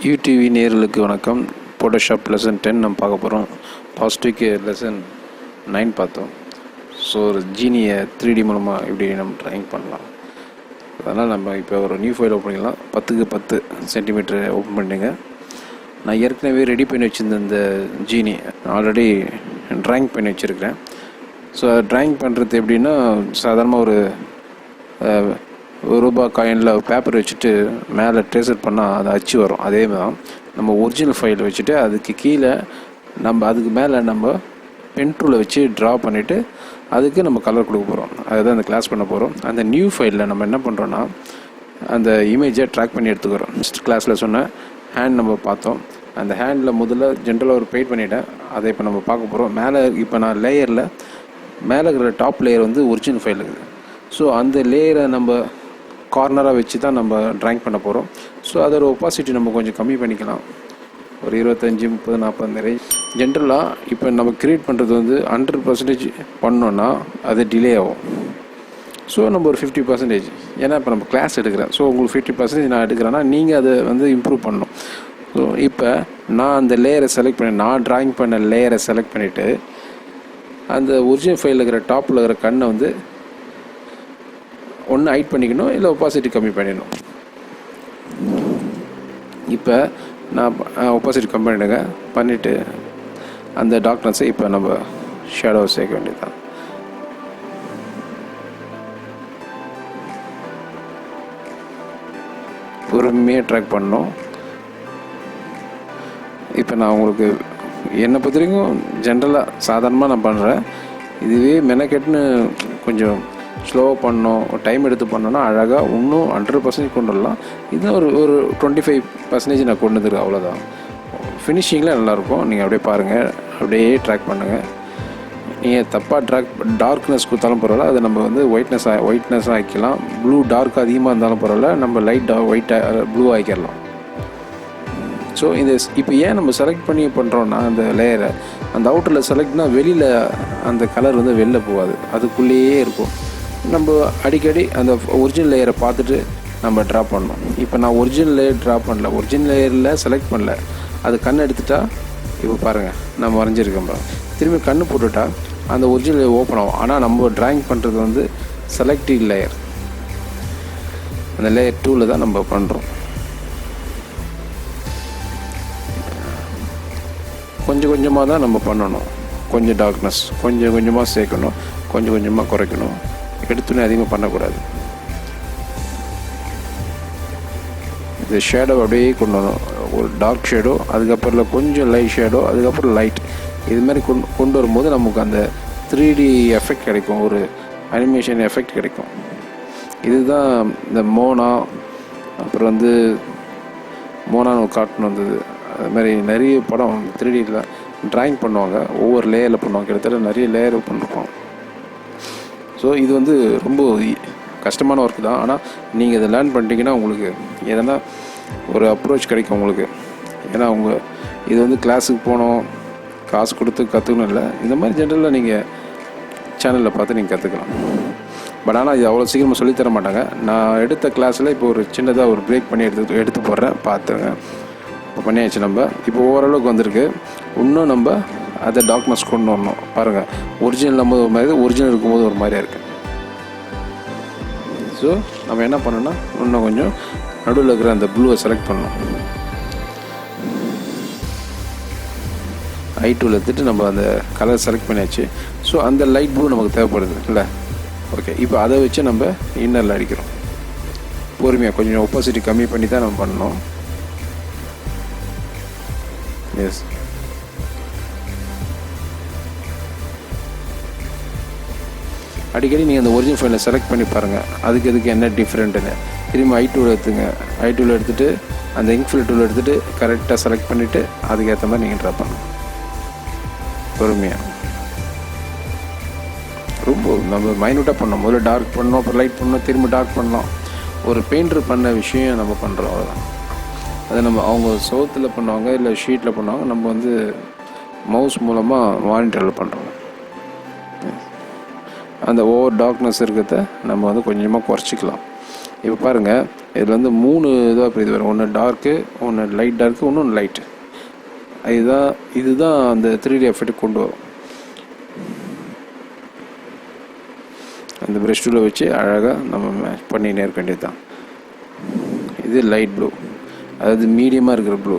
UDV நேயர்களுக்கு வணக்கம். Photoshop lesson 10 நம்ம பார்க்க போகிறோம். லாஸ்ட் வீக் லெசன் 9 பார்த்தோம். ஸோ ஒரு ஜீனியை 3D மூலமாக இப்படி நம்ம ட்ராயிங் பண்ணலாம். அதனால் நம்ம இப்போ ஒரு நியூ ஃபைல் ஓப்பன் பண்ணிக்கலாம். 10x10 சென்டிமீட்டர் ஓப்பன் பண்ணிடுங்க. நான் ஏற்கனவே ரெடி பண்ணி வச்சுருந்த இந்த ஜீனி ஆல்ரெடி ட்ராயிங் பண்ணி வச்சுருக்கிறேன். ஸோ ட்ராயிங் பண்ணுறது எப்படின்னா, சாதாரணமாக ஒரு ரூபா காயினில் பேப்பர் வச்சுட்டு மேலே ட்ரேசர் பண்ணால் அது அச்சு வரும். அதே மாதிரி நம்ம ஒரிஜினல் ஃபைல் வச்சுட்டு அதுக்கு கீழே அதுக்கு மேலே நம்ம பென் டூலை வச்சு ட்ரா பண்ணிவிட்டு அதுக்கு நம்ம கலர் கொடுக்க போகிறோம். அதுதான் அந்த கிளாஸ் பண்ண போகிறோம். அந்த நியூ ஃபைலில் நம்ம என்ன பண்ணுறோன்னா, அந்த இமேஜை ட்ராக் பண்ணி எடுத்துக்கிறோம். ஃபஸ்ட் கிளாஸில் சொன்ன ஹேண்ட் நம்ம பார்த்தோம். அந்த ஹேண்டில் முதல்ல ஜென்ரலாக ஒரு பெயிண்ட் பண்ணிவிட்டேன். அதை இப்போ நம்ம பார்க்க போகிறோம். மேலே இப்போ நான் லேயரில் மேலே இருக்கிற டாப் லேயர் வந்து ஒரிஜினல் ஃபைல் இருக்குது. ஸோ அந்த லேயரை நம்ம கார்னராக வச்சு தான் நம்ம ட்ராயிங் பண்ண போகிறோம். ஸோ அதோட ஒப்பாசிட்டி நம்ம கொஞ்சம் கம்மி பண்ணிக்கலாம். ஒரு 25, 30, 40 ரேஞ்ச். ஜென்ரலாக இப்போ நம்ம க்ரியேட் பண்ணுறது வந்து 100% பண்ணோன்னா அது டிலே ஆகும். ஸோ நம்ம ஒரு 50%, ஏன்னா இப்போ நம்ம கிளாஸ் எடுக்கிறேன். ஸோ உங்களுக்கு 50% நான் எடுக்கிறேன்னா நீங்கள் அதை வந்து இம்ப்ரூவ் பண்ணணும். ஸோ இப்போ நான் அந்த லேயரை செலக்ட் பண்ணி நான் ட்ராயிங் பண்ண லேயரை செலக்ட் பண்ணிவிட்டு அந்த ஒரிஜினல் ஃபைலில் இருக்கிற டாப்பில் இருக்கிற கண்ணை வந்து ஒன்று ஹைட் பண்ணிக்கணும், இல்லை ஒப்பாசிட்டி கம்மி பண்ணிடணும். இப்போ நான் ஒப்பாசிட்டி கம்மி பண்ணிடுங்க. பண்ணிவிட்டு அந்த டார்க்னஸை இப்போ நம்ம ஷேடோவை சேர்க்க வேண்டியது தான். பொறுமையாக ட்ராக் பண்ணணும். இப்போ நான் உங்களுக்கு என்னை பொறுத்த வரைக்கும் ஜென்ரலாக சாதாரணமாக நான் பண்ணுறேன். இதுவே மெனக்கெட்டுன்னு கொஞ்சம் ஸ்லோவாக பண்ணோம், டைம் எடுத்து பண்ணோன்னா அழகாக இன்னும் 100% கொண்டு வரலாம். இதுதான் ஒரு 25% நான் கொண்டு வந்துருக்கேன், அவ்வளோதான். ஃபினிஷிங்கில் நல்லாயிருக்கும். நீங்கள் அப்படியே பாருங்கள், அப்படியே ட்ராக் பண்ணுங்கள். நீங்கள் தப்பாக டார்க்னஸ் கொடுத்தாலும் பரவாயில்ல, அதை நம்ம வந்து ஒயிட்னஸாக ஆக்கிக்கலாம். ப்ளூ டார்க் அதிகமாக இருந்தாலும் பரவாயில்ல, நம்ம லைட் ப்ளூ ஆக்கிடலாம். ஸோ இப்போ ஏன் நம்ம செலக்ட் பண்ணி பண்ணுறோன்னா, அந்த லேயரை அந்த அவுட்டரில் செலக்ட்னா வெளியில் அந்த கலர் வந்து வெளில போகாது, அதுக்குள்ளேயே இருக்கும். நம்ம அடிக்கடி அந்த ஒரிஜினல் லேயரை பார்த்துட்டு நம்ம ட்ரா பண்ணணும். இப்போ நான் ஒரிஜினல் லேயர் ட்ரா பண்ணல, ஒரிஜினல் லேயரில் செலக்ட் பண்ணல, அது கண் எடுத்துட்டா இப்போ பாருங்கள் நம்ம வரைஞ்சிருக்கோம் பாருங்கள். திரும்பி கண் போட்டுட்டா அந்த ஒரிஜினல் லேயர் ஓப்பன் ஆகும். ஆனால் நம்ம ட்ராயிங் பண்ணுறது வந்து செலக்டிவ் லேயர், அந்த லேயர் 2ல் தான் நம்ம பண்ணுறோம். கொஞ்சம் கொஞ்சமாக தான் நம்ம பண்ணணும். கொஞ்சம் டார்க்னஸ் கொஞ்சம் கொஞ்சமாக சேர்க்கணும், கொஞ்சம் கொஞ்சமாக குறைக்கணும். எடுத்துன்னு அதிகமாக பண்ணக்கூடாது. இந்த ஷேடோ அப்படியே கொண்டு வரணும். ஒரு டார்க் ஷேடோ, அதுக்கப்புறம் கொஞ்சம் லைட் ஷேடோ, அதுக்கப்புறம் லைட். இதுமாதிரி கொண்டு வரும்போது நமக்கு அந்த 3D எஃபெக்ட் கிடைக்கும், ஒரு அனிமேஷன் எஃபெக்ட் கிடைக்கும். இதுதான் இந்த மோனா, அப்புறம் வந்து மோனான்னு ஒரு கார்ட்டூன் வந்தது. அது மாதிரி நிறைய படம் 3Dயில் ட்ராயிங் பண்ணுவாங்க, ஒவ்வொரு லேயரில் பண்ணுவாங்க. கிட்டத்தட்ட நிறைய லேயர் பண்ணிருப்பாங்க. ஸோ இது வந்து ரொம்ப கஷ்டமான ஒர்க்கு தான். ஆனால் நீங்கள் இதை லேர்ன் பண்ணிட்டீங்கன்னா உங்களுக்கு எதனா ஒரு அப்ரோச் கிடைக்கும் உங்களுக்கு. ஏன்னா இது வந்து கிளாஸுக்கு போனோம், காசு கொடுத்து கற்றுக்கணும் இல்லை. இந்த மாதிரி ஜென்ரலாக நீங்கள் சேனலில் பார்த்து நீங்கள் கற்றுக்கலாம். பட் ஆனால் இது அவ்வளோ சீக்கிரமாக சொல்லித்தர மாட்டாங்க. நான் எடுத்த கிளாஸில் இப்போ ஒரு சின்னதாக ஒரு பிரேக் பண்ணி எடுத்து போடுறேன், பார்த்துங்க. இப்போ பண்ணியாச்சு. நம்ம இப்போ ஓரளவுக்கு வந்திருக்கு. இன்னும் நம்ம அதை டார்க்னஸ் கொண்டு வரணும். பாருங்கள், ஒரிஜினல் நம்ம ஒரு மாதிரி, ஒரிஜினல் இருக்கும்போது ஒரு மாதிரியாக இருக்குது. ஸோ நம்ம என்ன பண்ணோன்னா, இன்னும் கொஞ்சம் நடுவில் இருக்கிற அந்த ப்ளூவை செலக்ட் பண்ணணும். I2 எடுத்துகிட்டு நம்ம அந்த கலர் செலக்ட் பண்ணியாச்சு. ஸோ அந்த லைட் ப்ளூ நமக்கு தேவைப்படுது இல்லை? ஓகே, இப்போ அதை வச்சு நம்ம இன்னரில் அடிக்கிறோம். பொறுமையாக கொஞ்சம் ஒப்பாசிட்டி கம்மி பண்ணி தான் நம்ம பண்ணணும். எஸ், அடிக்கடி நீங்கள் அந்த ஒரிஜினல் ஃபைலை செலக்ட் பண்ணி பாருங்கள், அதுக்கு என்ன டிஃப்ரெண்ட்டுன்னு. திரும்ப I2 எடுத்துங்க. I2 எடுத்துகிட்டு அந்த இங்க்ஃபில் டூல் எடுத்துகிட்டு கரெக்டாக செலக்ட் பண்ணிவிட்டு அதுக்கேற்ற மாதிரி நீங்கள் ட்ரா பண்ணணும். பொறுமையாக ரொம்ப நம்ம மைனூட்டாக பண்ணணும். முதல்ல டார்க் பண்ணணும், அப்புறம் லைட் பண்ணணும், திரும்ப டார்க் பண்ணலாம். ஒரு பெயிண்டர் பண்ண விஷயம் நம்ம பண்ணுறோம், அவ்வளோதான். அதை நம்ம அவங்க சோத்தில் பண்ணுவாங்க, இல்லை ஷீட்டில் பண்ணுவாங்க. நம்ம வந்து மவுஸ் மூலமாக மானிட்டரில் பண்ணுறோம். அந்த ஓவர் டார்க்னஸ் இருக்கிறத நம்ம வந்து கொஞ்சமாக குறைச்சிக்கலாம். இப்போ பாருங்கள், இதில் வந்து 3 இதாக பிரிது வரும். ஒன்று டார்க்கு, ஒன்று லைட் டார்க்கு, இன்னொன்று லைட்டு. இதுதான் அந்த 3D எஃபெக்ட் கொண்டு வரும். அந்த ப்ரஷ் டூலை வச்சு அழகாக நம்ம மேட்ச் பண்ணினே இருக்க வேண்டியது தான். இது லைட் ப்ளூ, அதாவது மீடியமாக இருக்கிற ப்ளூ.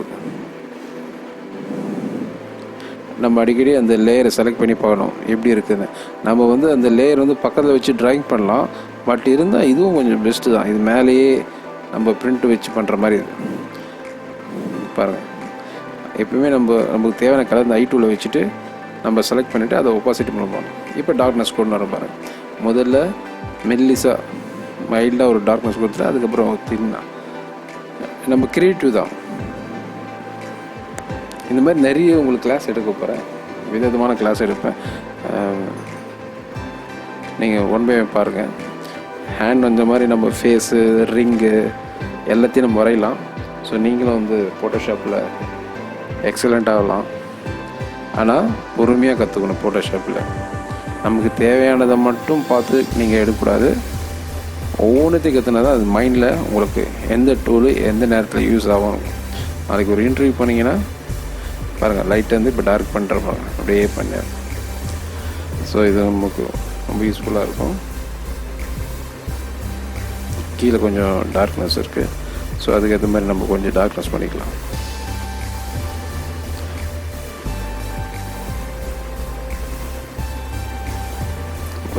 நம்ம அடிக்கடி அந்த லேயரை செலக்ட் பண்ணி பார்க்கணும் எப்படி இருக்குதுன்னு. நம்ம வந்து அந்த லேயர் வந்து பக்கத்தில் வச்சு ட்ராயிங் பண்ணலாம். பட் இருந்தால் இதுவும் கொஞ்சம் பெஸ்ட்டு தான். இது மேலேயே நம்ம பிரிண்ட் வச்சு பண்ணுற மாதிரி இது பாருங்கள். எப்பவுமே நமக்கு தேவையான கலர் இந்த ஐ2வில் வச்சுட்டு நம்ம செலக்ட் பண்ணிவிட்டு அதை ஒப்பாசிட்டி பண்ணலாம். இப்போ டார்க்னஸ் கொண்டு வர பாருங்கள். முதல்ல மெல்லிஸாக மைல்டாக ஒரு டார்க்னஸ் கொடுத்துட்டு அதுக்கப்புறம் தின்னா நம்ம க்ரியேட்டிவ் தான். இந்த மாதிரி நிறைய உங்களுக்கு கிளாஸ் எடுக்க போகிறேன், விதவிதமான கிளாஸ் எடுப்பேன். நீங்கள் ஒன் பை பாருங்கள். ஹேண்ட் வந்த மாதிரி நம்ம ஃபேஸு, ரிங்கு எல்லாத்தையும் நம்ம வரையலாம். ஸோ நீங்களும் வந்து ஃபோட்டோஷாப்பில் எக்ஸலண்ட் ஆகலாம். ஆனால் பொறுமையாக கற்றுக்கணும். ஃபோட்டோஷாப்பில் நமக்கு தேவையானதை மட்டும் பார்த்து நீங்கள் எடுக்கக்கூடாது. ஒவ்வொன்றுத்தையும் கற்றுனா தான் அது மைண்டில் உங்களுக்கு எந்த டூலு எந்த நேரத்தில் யூஸ் ஆகும். நாளைக்கு ஒரு இன்டர்வியூ பண்ணிங்கன்னா பாருங்கள், லைட்டை வந்து இப்போ டார்க் பண்ணுறப்பாங்க அப்படியே பண்ணேன். ஸோ இது நமக்கு ரொம்ப யூஸ்ஃபுல்லாக இருக்கும். கீழே கொஞ்சம் டார்க்னஸ் இருக்குது. ஸோ அதுக்கேற்ற மாதிரி நம்ம கொஞ்சம் டார்க்னஸ் பண்ணிக்கலாம்.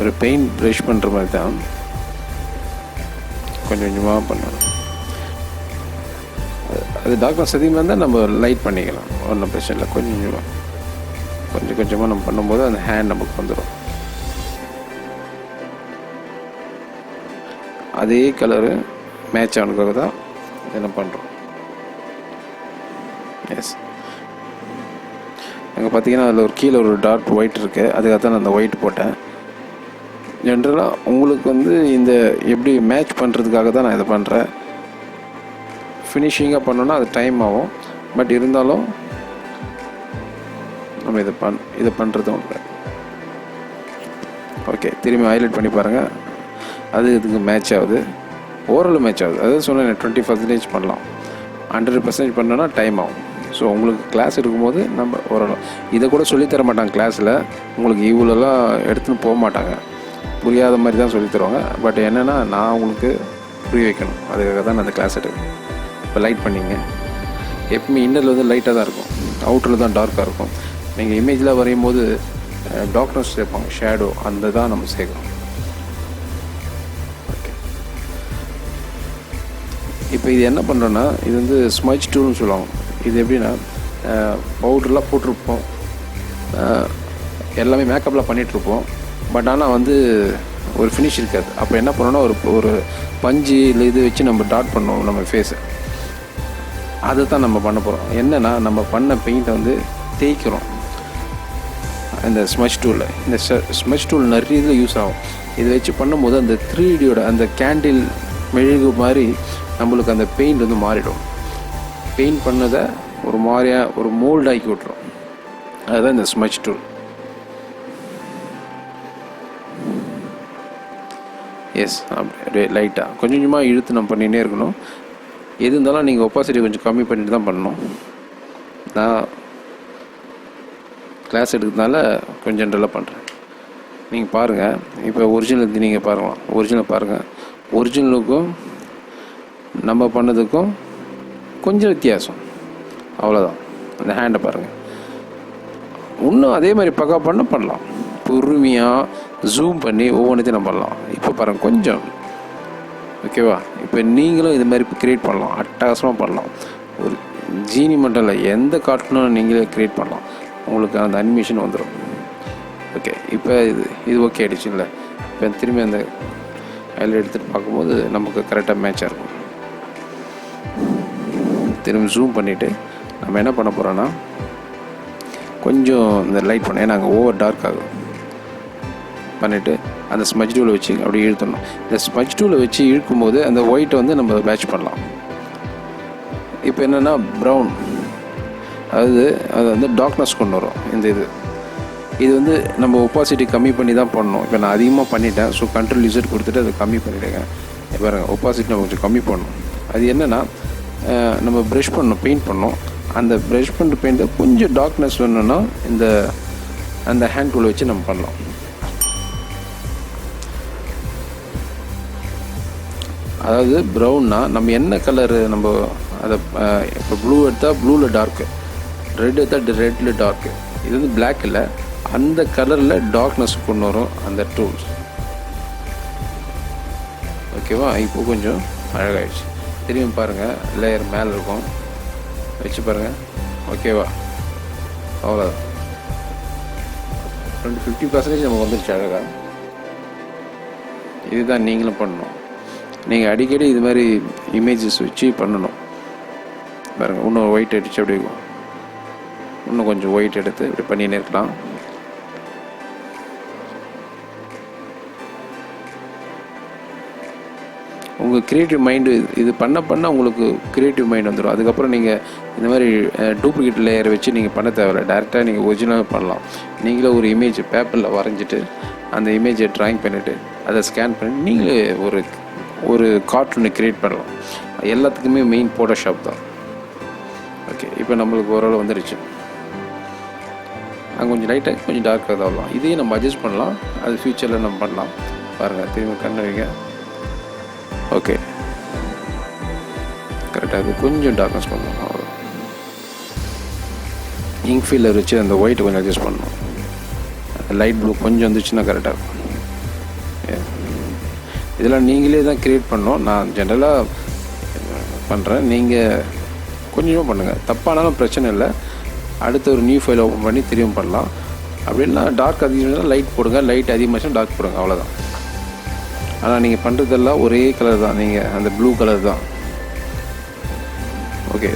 ஒரு பெயிண்ட் ப்ரஷ் பண்ணுற மாதிரி தான் கொஞ்சம் கொஞ்சமாக பண்ணணும். அது டார்க்னஸ் அதிகமாக இருந்தால் நம்ம லைட் பண்ணிக்கலாம், ஒன்றும் பிரச்சனை இல்லை. கொஞ்சம் கொஞ்சமாக நம்ம பண்ணும்போது அந்த ஹேண்ட் நமக்கு வந்துடும். அதே கலரு மேட்ச் ஆனதுக்காக தான் என்ன பண்ணுறோம். எஸ், அங்கே பார்த்தீங்கன்னா அதில் ஒரு கீழே ஒரு டார்க் ஒயிட் இருக்குது. அதுக்காக தான் நான் அந்த ஒயிட் போட்டேன். ஜென்ரலாக உங்களுக்கு வந்து இந்த எப்படி மேட்ச் பண்ணுறதுக்காக தான் நான் இதை பண்ணுறேன். ஃபினிஷிங்காக பண்ணோன்னா அது டைம் ஆகும். பட் இருந்தாலும் நம்ம இதை பண்ணுறது ஒன்று. ஓகே, திரும்பி ஹைலைட் பண்ணி பாருங்கள். அது இதுக்கு மேட்ச் ஆகுது, ஓரளவு மேட்ச் ஆகுது. அதாவது சொன்னேன் 20% பண்ணலாம். 100% பண்ணோன்னா டைம் ஆகும். ஸோ உங்களுக்கு கிளாஸ் எடுக்கும்போது நம்ம ஓரளவு இதை கூட சொல்லித்தர மாட்டாங்க கிளாஸில். உங்களுக்கு இவ்வளோலாம் எடுத்துன்னு போக மாட்டாங்க, புரியாத மாதிரி தான் சொல்லித்தருவாங்க. பட் என்னென்னா நான் உங்களுக்கு புரிய வைக்கணும், அதுக்காக தான் நான் அந்த கிளாஸ் எடுக்கிறேன். இப்போ லைட் பண்ணிங்க, எப்பவுமே இன்னரில் வந்து லைட்டாக தான் இருக்கும், அவுட்டரில் தான் டார்க்காக இருக்கும். நீங்கள் இமேஜில் வரையும் போது டார்க்னஸ் சேர்ப்பாங்க, ஷேடோ, அந்த தான் நம்ம சேர்க்கணும். ஓகே, இப்போ இது என்ன பண்ணுறோன்னா, இது வந்து ஸ்மட்ச் டூல்னு சொல்லுவாங்க. இது எப்படின்னா பவுடர்லாம் போட்டிருப்போம், எல்லாமே மேக்கப்லாம் பண்ணிகிட்ருப்போம். பட் ஆனால் வந்து ஒரு ஃபினிஷ் இருக்காது. அப்போ என்ன பண்ணோன்னா ஒரு பஞ்சு இல்லை இது வச்சு நம்ம டாட் பண்ணோம் நம்ம ஃபேஸை. அதை தான் நம்ம பண்ண போகிறோம். என்னென்னா நம்ம பண்ண பெயிண்ட்டை வந்து தேய்க்கிறோம் இந்த ஸ்மட்ச் டூலில். இந்த ஸ்மட்ச் டூல் நிறைய இதில் யூஸ் ஆகும். இதை வச்சு பண்ணும்போது அந்த 3Dயோட அந்த கேண்டில் மெழுகு மாதிரி நம்மளுக்கு அந்த பெயிண்ட் வந்து மாறிடும். பெயிண்ட் பண்ணதை ஒரு மாதிரியாக ஒரு மோல்ட் ஆக்கி விட்ரும். அதுதான் இந்த ஸ்மட்ச் டூல். எஸ், அப்படியே லைட்டாக கொஞ்சம் கொஞ்சமாக இழுத்து நம்ம பண்ணிகிட்டே இருக்கணும். எது இருந்தாலும் நீங்கள் ஒப்பாசிட்டி கொஞ்சம் கம்மி பண்ணிட்டு தான் பண்ணணும். நான் கிளாஸ் எடுக்கிறதுனால கொஞ்சம் ஜென்ரலாக பண்ணுறேன். நீங்கள் பாருங்கள், இப்போ ஒரிஜினல் நீங்கள் பாருங்கள். ஒரிஜினலுக்கும் நம்ம பண்ணதுக்கும் கொஞ்சம் வித்தியாசம், அவ்வளோதான். அந்த ஹேண்டை பாருங்கள். இன்னும் அதே மாதிரி பக்கா பண்ணலாம். பொறுமையாக ஜூம் பண்ணி ஒவ்வொன்றையும் நம்ம பண்ணலாம். இப்போ பாருங்கள் கொஞ்சம் ஓகேவா. இப்போ நீங்களும் இது மாதிரி க்ரியேட் பண்ணலாம், அட்டகாசமாக பண்ணலாம். ஒரு ஜீனி மட்டும் இல்லை, எந்த கார்ட்டூனும் நீங்களே க்ரியேட் பண்ணலாம், உங்களுக்கு அந்த அனிமேஷன் வந்துடும். ஓகே, இப்போ இது ஓகே ஆகிடுச்சு இல்லை. இப்போ திரும்பி அந்த அதில் எடுத்துகிட்டு பார்க்கும்போது நமக்கு கரெக்டாக மேட்சாக இருக்கும். திரும்பி ஜூம் பண்ணிவிட்டு நம்ம என்ன பண்ண போகிறோன்னா, கொஞ்சம் இந்த லைட் பண்ண, ஏன்னா அங்கே ஓவர் டார்க் ஆகும் பண்ணிவிட்டு அந்த ஸ்மட்ச் டூலை வச்சு அப்படியே இழுத்தணும். இந்த ஸ்மட்ச் டூலை வச்சு இழுக்கும்போது அந்த ஒயிட்டை வந்து நம்ம மேட்ச் பண்ணலாம். இப்போ என்னென்னா ப்ரௌன், அது வந்து டார்க்னஸ் கொண்டு வரும். இது வந்து நம்ம ஒப்பாசிட்டி கம்மி பண்ணி தான் பண்ணணும். இப்போ நான் அதிகமாக பண்ணிட்டேன். ஸோ Ctrl Z கொடுத்துட்டு அதை கம்மி பண்ணிவிடுங்க. பாருங்கள், ஒப்பாசிட்டி நம்ம கொஞ்சம் கம்மி பண்ணணும். அது என்னென்னா நம்ம ப்ரஷ் பண்ணணும், பெயிண்ட் பண்ணோம். அந்த ப்ரஷ் பண்ணுற பெயிண்ட்டை கொஞ்சம் டார்க்னஸ் வேணும்னா அந்த ஹேண்ட் டூலை வச்சு நம்ம பண்ணலாம். அதாவது ப்ரௌன்னா நம்ம என்ன கலரு நம்ம அதை இப்போ ப்ளூ எடுத்தால் ப்ளூவில் டார்க்கு, ரெட் எடுத்தால் ரெட்டில் டார்க்கு, இது வந்து பிளாக் இல்லை, அந்த கலரில் டார்க்னஸ் கொண்டு வரும் அந்த டூல்ஸ். ஓகேவா? இப்போ கொஞ்சம் அழகாகிடுச்சு. திரும்பி பாருங்கள், லேயர் மேலே இருக்கும், வச்சு பாருங்கள். ஓகேவா? அவ்வளோதான். 50% நமக்கு வந்துருச்சு அழகாக. இதுதான் நீங்களும் பண்ணணும். நீங்கள் அடிக்கடி இது மாதிரி இமேஜஸ் வச்சு பண்ணணும். பாருங்கள், இன்னும் ஒயிட் அடித்து அப்படி இன்னும் கொஞ்சம் ஒயிட் எடுத்து இப்படி பண்ணினே இருக்கலாம். உங்கள் க்ரியேட்டிவ் மைண்டு இது பண்ண உங்களுக்கு க்ரியேட்டிவ் மைண்ட் வந்துடும். அதுக்கப்புறம் நீங்கள் இந்த மாதிரி டூப்ளிகேட் லேயர் வச்சு நீங்கள் பண்ண தேவையில்லை, டேரெக்டாக நீங்கள் ஒரிஜினலாக பண்ணலாம். நீங்களே ஒரு இமேஜ் பேப்பரில் வரைஞ்சிட்டு அந்த இமேஜை ட்ராயிங் பண்ணிவிட்டு அதை ஸ்கேன் பண்ணி நீங்களே ஒரு கார்ட்டூனை க்ரியேட் பண்ணலாம். எல்லாத்துக்குமே மெயின் ஃபோட்டோஷாப் தான். ஓகே, இப்போ நம்மளுக்கு ஓரளவு வந்துடுச்சு. அங்கே கொஞ்சம் லைட்டாக கொஞ்சம் டார்க்காக தான் வரலாம். இதையும் நம்ம அட்ஜஸ்ட் பண்ணலாம், அது ஃப்யூச்சரில் நம்ம பண்ணலாம். பாருங்கள், திரும்ப கண்ணு வைங்க. ஓகே, கரெக்டாக இது கொஞ்சம் டார்க்னஸ் பண்ணணும். அவ்வளோ இங்க் ஃபீலர் வச்சு அந்த ஒயிட் கொஞ்சம் அட்ஜஸ்ட் பண்ணணும். லைட் ப்ளூ கொஞ்சம் வந்துச்சுன்னா கரெக்டாக இருக்கும். இதெல்லாம் நீங்களே தான் க்ரியேட் பண்ணணும். நான் ஜென்ரலாக பண்ணுறேன், நீங்கள் கொஞ்சமாக பண்ணுங்கள். தப்பானாலும் பிரச்சனை இல்லை, அடுத்த ஒரு நியூ ஃபைல் ஓப்பன் பண்ணி திரும்ப பண்ணலாம். அப்படின்னா டார்க் அதிகமாக லைட் போடுங்க, லைட் அதிகமாக டார்க் போடுங்க, அவ்வளோதான். ஆனால் நீங்கள் பண்ணுறதெல்லாம் ஒரே கலர் தான், நீங்கள் அந்த ப்ளூ கலர் தான். ஓகே,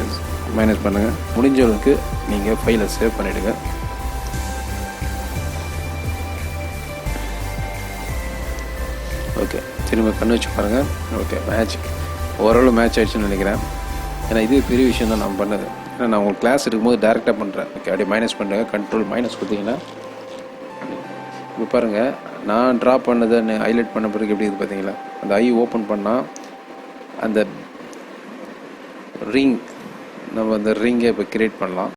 மைனஸ் பண்ணுங்கள். முடிஞ்சவங்களுக்கு நீங்கள் ஃபைலை சேவ் பண்ணிவிடுங்க. ஓகே, திரும்ப கண்ணு வச்சு பாருங்கள். ஓகே, ஓரளவு மேட்ச் ஆகிடுச்சுன்னு நினைக்கிறேன். ஏன்னா இது பெரிய விஷயம் தான் நான் பண்ணது. ஏன்னா நான் உங்களுக்கு கிளாஸ் எடுக்கும்போது டேரெக்டாக பண்ணுறேன். ஓகே, அப்படியே மைனஸ் பண்ணுறேங்க. கண்ட்ரோல் மைனஸ் கொடுத்தீங்கன்னா இப்போ பாருங்கள், நான் ட்ரா பண்ணதை ஹைலைட் பண்ண பிறகு எப்படி இருக்குது பார்த்தீங்களா? அந்த ஐ ஓப்பன் பண்ணால் அந்த ரிங், நம்ம அந்த ரிங்கை இப்போ க்ரியேட் பண்ணலாம்.